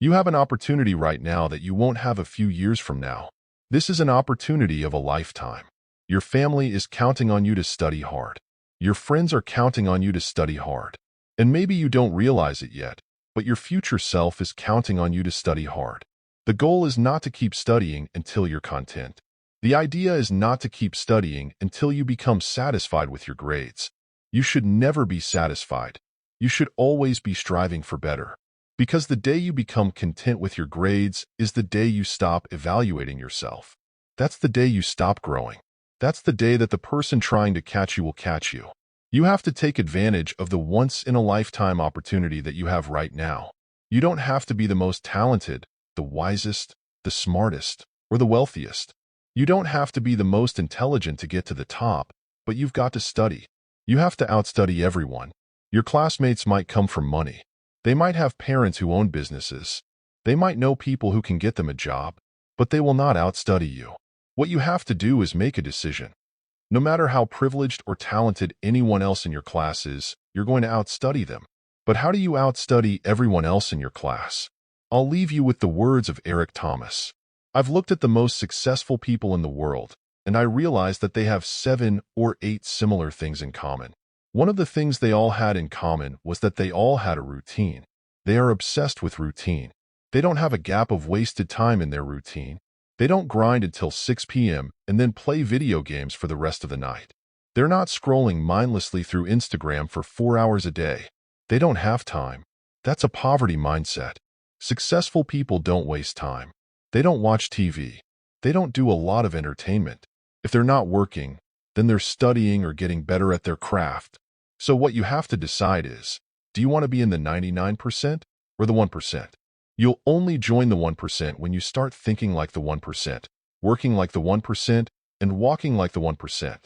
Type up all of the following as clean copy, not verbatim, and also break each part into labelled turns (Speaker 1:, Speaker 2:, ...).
Speaker 1: You have an opportunity right now that you won't have a few years from now. This is an opportunity of a lifetime. Your family is counting on you to study hard. Your friends are counting on you to study hard. And maybe you don't realize it yet, but your future self is counting on you to study hard. The goal is not to keep studying until you're content. The idea is not to keep studying until you become satisfied with your grades. You should never be satisfied. You should always be striving for better. Because the day you become content with your grades is the day you stop evaluating yourself. That's the day you stop growing. That's the day that the person trying to catch you will catch you. You have to take advantage of the once-in-a-lifetime opportunity that you have right now. You don't have to be the most talented, the wisest, the smartest, or the wealthiest. You don't have to be the most intelligent to get to the top, but you've got to study. You have to outstudy everyone. Your classmates might come from money. They might have parents who own businesses. They might know people who can get them a job, but they will not outstudy you. What you have to do is make a decision. No matter how privileged or talented anyone else in your class is, you're going to outstudy them. But how do you outstudy everyone else in your class? I'll leave you with the words of Eric Thomas. I've looked at the most successful people in the world, and I realized that they have 7 or 8 similar things in common. One of the things they all had in common was that they all had a routine. They are obsessed with routine. They don't have a gap of wasted time in their routine. They don't grind until 6 p.m. and then play video games for the rest of the night. They're not scrolling mindlessly through Instagram for 4 hours a day. They don't have time. That's a poverty mindset. Successful people don't waste time. They don't watch TV. They don't do a lot of entertainment. If they're not working, then they're studying or getting better at their craft. So what you have to decide is, do you want to be in the 99% or the 1%? You'll only join the 1% when you start thinking like the 1%, working like the 1%, and walking like the 1%.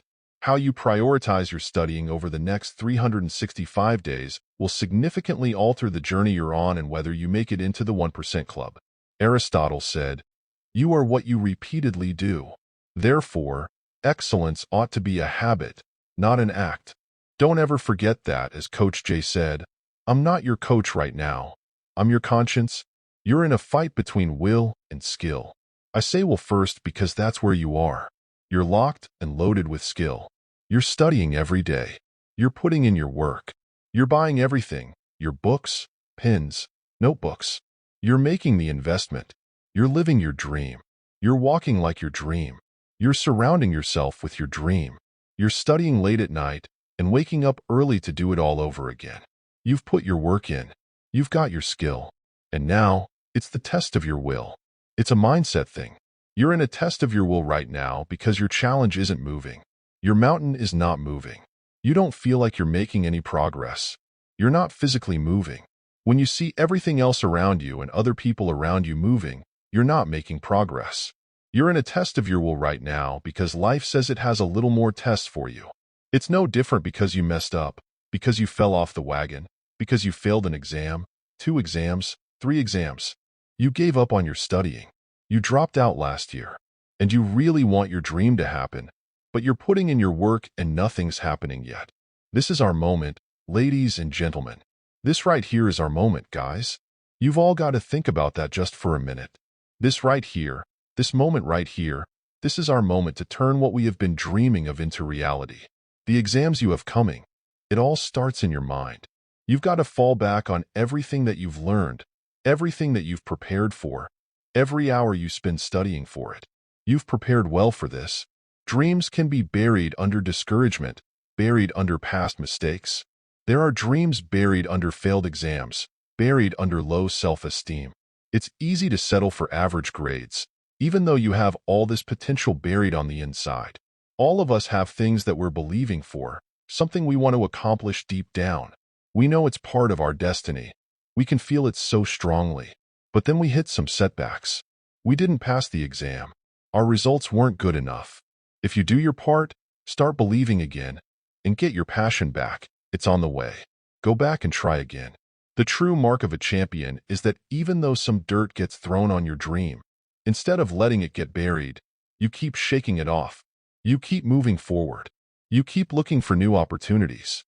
Speaker 1: How you prioritize your studying over the next 365 days will significantly alter the journey you're on and whether you make it into the 1% club. Aristotle said, "You are what you repeatedly do." Therefore, excellence ought to be a habit, not an act. Don't ever forget that, as Coach Jay said, "I'm not your coach right now. I'm your conscience." You're in a fight between will and skill. I say will first because that's where you are. You're locked and loaded with skill. You're studying every day. You're putting in your work. You're buying everything, your books, pens, notebooks. You're making the investment. You're living your dream. You're walking like your dream. You're surrounding yourself with your dream. You're studying late at night and waking up early to do it all over again. You've put your work in. You've got your skill. And now, it's the test of your will. It's a mindset thing. You're in a test of your will right now because your challenge isn't moving. Your mountain is not moving. You don't feel like you're making any progress. You're not physically moving. When you see everything else around you and other people around you moving, you're not making progress. You're in a test of your will right now because life says it has a little more tests for you. It's no different because you messed up, because you fell off the wagon, because you failed an exam, 2 exams, 3 exams. You gave up on your studying. You dropped out last year. And you really want your dream to happen, but you're putting in your work and nothing's happening yet. This is our moment, ladies and gentlemen. This right here is our moment, guys. You've all got to think about that just for a minute. This right here, this moment right here, this is our moment to turn what we have been dreaming of into reality. The exams you have coming, it all starts in your mind. You've got to fall back on everything that you've learned, everything that you've prepared for, every hour you spend studying for it. You've prepared well for this. Dreams can be buried under discouragement, buried under past mistakes. There are dreams buried under failed exams, buried under low self-esteem. It's easy to settle for average grades, even though you have all this potential buried on the inside. All of us have things that we're believing for, something we want to accomplish deep down. We know it's part of our destiny. We can feel it so strongly. But then we hit some setbacks. We didn't pass the exam. Our results weren't good enough. If you do your part, start believing again, and get your passion back. It's on the way. Go back and try again. The true mark of a champion is that even though some dirt gets thrown on your dream, instead of letting it get buried, you keep shaking it off. You keep moving forward. You keep looking for new opportunities.